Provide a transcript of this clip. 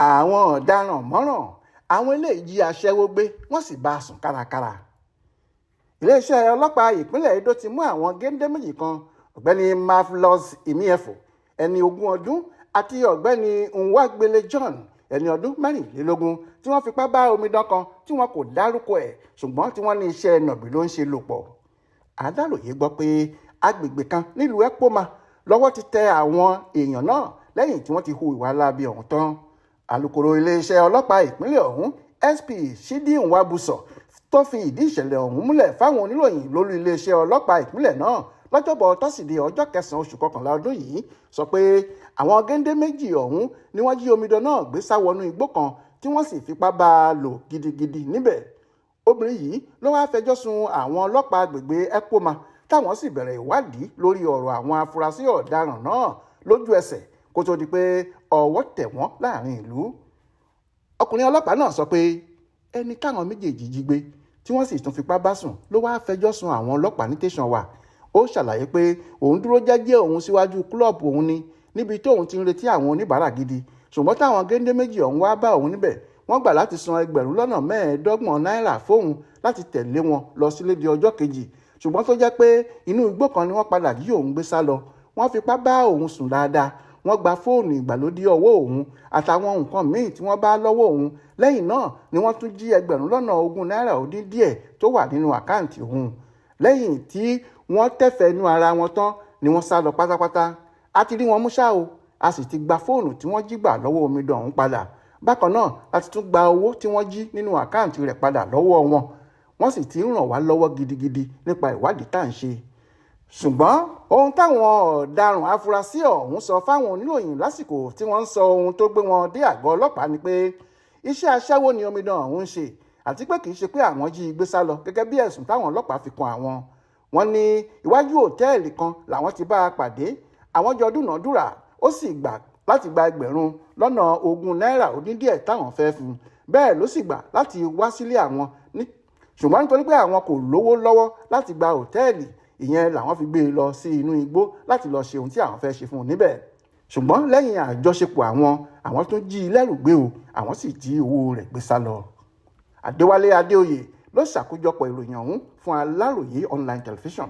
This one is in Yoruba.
àwọn ọ̀daràn-mọ̀ràn àwọn eléyìí jí aṣẹ́wó gbé wọ́n sì bá a sùn kárakára. iléeṣẹ́ ọlọ́pàá ìpínlẹ̀ Edo ti mú àwọn géńdé méjì kan, ọ̀gbẹ́ni Marvelous Imiefo ẹni 20 ọdún àti ọ̀gbẹ́ni Nwagbele John ẹni ọdún 24 tí wọ́n fipá bá omidan kan tí wọn kò dárúkọ ẹ̀ ṣùgbọ́n tí wọ́n ní iṣẹ́ nọ̀bì ló ń ṣe lò pọ̀. Aláròyé gbọ́ pé agbègbè kan nílùú Epoma lọ́wọ́ ti tẹ àwọn èèyàn náà lẹ́yìn tí wọ́n ti hu ìwà láabi ọ̀hún tán. Alukoro iléeṣẹ́ ọlọ́pàá ìpínlẹ̀ ọ̀hún SP Shidi Nwabuso tó fi ìdí ìṣẹ̀lẹ̀ ọ̀hún múlẹ̀ fáwọn oníròyìn lórí iléeṣẹ́ ọlọ́pàá ìpínlẹ̀ náà lọ́jọ́bọ̀ tọ́sídẹ̀ẹ́ ọjọ́ 9 oṣù kọkànlá ọdún yìí sọ pé àwọn géńdé méjì ọ̀hún ni wọ́n jí omidan náà gbé sá wọnú igbó kan tí wọ́n sì fipá bá a lò gidigidi níbẹ̀. Obìnrin yìí ló wáá fẹjọ́ sun àwọn ọlọ́pàá agbègbè Epoma táwọn sì bẹ̀rẹ̀ ìwádìí lórí ọ̀rọ̀ àwọn afurasí ọ̀daràn náà lójú ẹsẹ̀ kó tó di pé ọwọ́ tẹ̀ wọ́n láàrin ìlú. Ọkùnrin ọlọ́pàá náà sọ pé ẹni káwọn méjèèjì jí gbé tí wọ́n sì tún fipá bá sùn ló wáá fẹjọ́ sun àwọn ọlọ́pàá ní tẹ̀sán wa. Ó ṣàlàyé pé òun dúró jẹ́jẹ́ òun síwájú kúlọ̀bù òun ni níbi tóun ti ń retí àwọn oníbàárà gidi ṣùgbọ́n táwọn géńdé méjì ọ̀hún wá bá òun níbẹ̀ wọ́n gbà láti san $25,000 fóun láti tẹ̀lé wọn lọ sílé di ọjọ́ kejì ṣùgbọ́n tó jẹ́ pé inú igbó kan ni wọ́n padà jí òun gbé sá lọ. Wọ́n fipá bá òun sùn dáadáa, wọ́n gba fóònù ìgbàlódé ọwọ́ òun àtàwọn nǹkan míì tí wọ́n bá lọ́wọ́ òun. Lẹ́yìn náà ni wọ́n tún jí $20,000 ó dín díẹ̀ tó wà nínú àkáǹtì òun. Lẹ́yìn tí wọ́n tẹ́fẹ̀ẹ́ nú ara wọn tán ni wọ́n sá lọ pátápátá. A ti rí wọn mú ṣá o, a sì ti gba fóònù tí wọ́n jí gbà lọ́wọ́ omidan ọ̀hún padà. Bákan náà a ti tún gba owó tí wọ́n jí nínú àkáǹtì rẹ̀ padà lọ́wọ́ wọn. Wọ́n sì ti ń ràn wá lọ́wọ́ gidigidi nípa ìwádìí tá à ń ṣe. Ṣùgbọ́n ohun táwọn ọ̀daràn afurasí ọ̀hún sọ fáwọn oníròyìn lásìkò tí wọ́n ń sọ ohun tó gbé wọn dé àgọ́ ọlọ́pàá ni pé iṣẹ́ aṣẹ́wó ni omidan ọ̀hún ń ṣe àti pé kì í ṣe pé àwọn jí gbé sá lọ gẹ́gẹ́ bí ẹ̀sùn táwọn ọlọ́pàá fi kan àwọn. Wọ́n ní iwájú òtẹ́ẹ̀lì kan làwọn ti bá a pàdé, àwọn jọ dúnàádúrà ó sì gbà láti gba $20,000 ó dín díẹ̀ táwọn fẹ́ fún un. Bẹ́ẹ̀ ló sì gbà láti wá sílé àwọn ṣùgbọ́n nítorí pé àwọn kò lówó lọ́wọ́ láti gba òtẹ́ẹ̀lì ìyẹn làwọn fi gbé e lọ sí inú igbó láti lọ ṣe ohun tí àwọn fẹ́ ṣe fún un níbẹ̀. Ṣùgbọ́n lẹ́yìn àjọṣepọ̀ àwọn tún jí i lẹ́rù gbé o, àwọn sì jí owó rẹ̀ gbé sá lọ. Adéwálé Adéoyè ló ṣàkójọpọ̀ ìròyìn ọ̀hún fún Aláròyé online television.